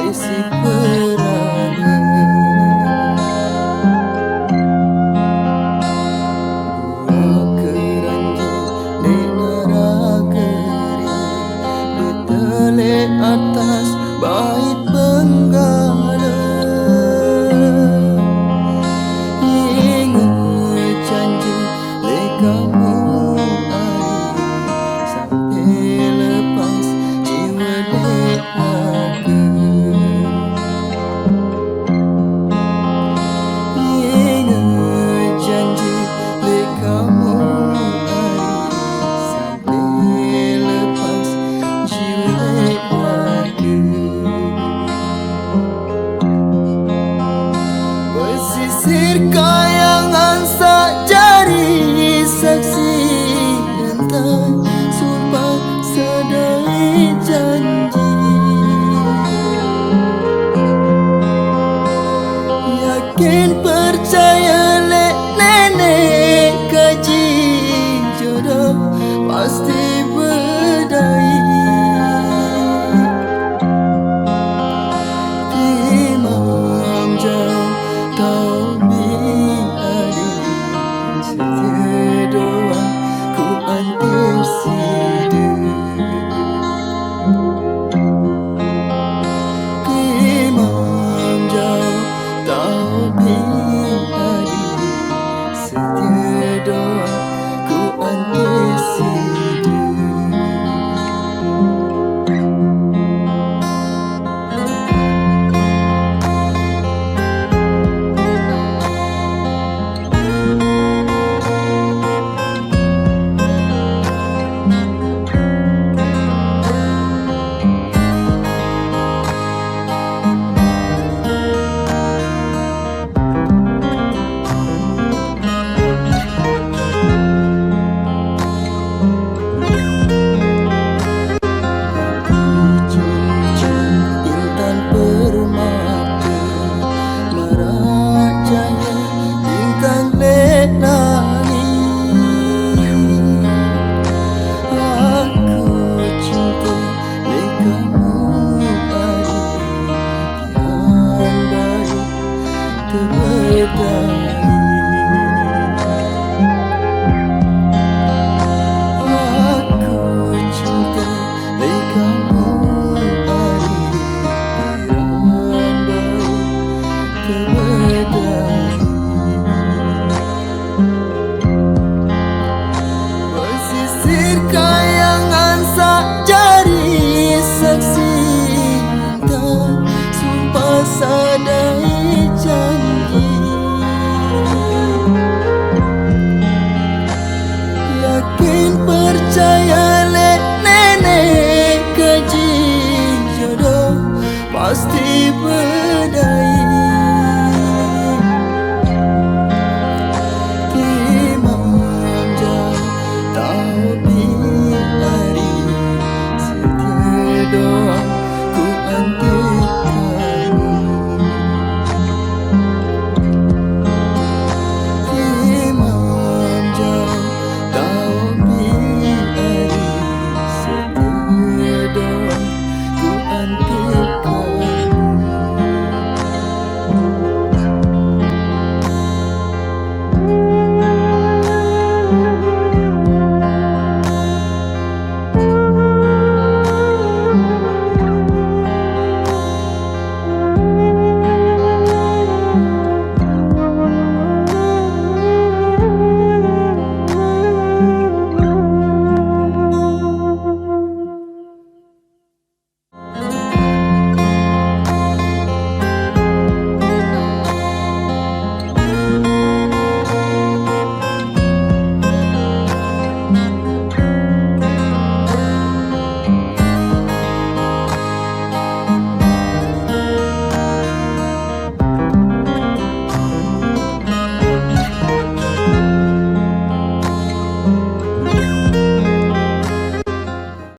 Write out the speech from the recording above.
isi perangan buah keranji lenara kering bertelek atas bait benggala. Ingat janji lekamu sisir kayangan sak jari saksi entah sumpah sedai janji. Yakin percaya lek nenek kaji jodoh pasti berdai. Imam jauh kau biari setia doa ku antir sida. Imam jauh kau biari setia doa ku antir sida. Sisir kayangan sak jari saksi entah sumpah sadai janji. Yakin percaya lek nenek kaji jodoh pasti berdaya.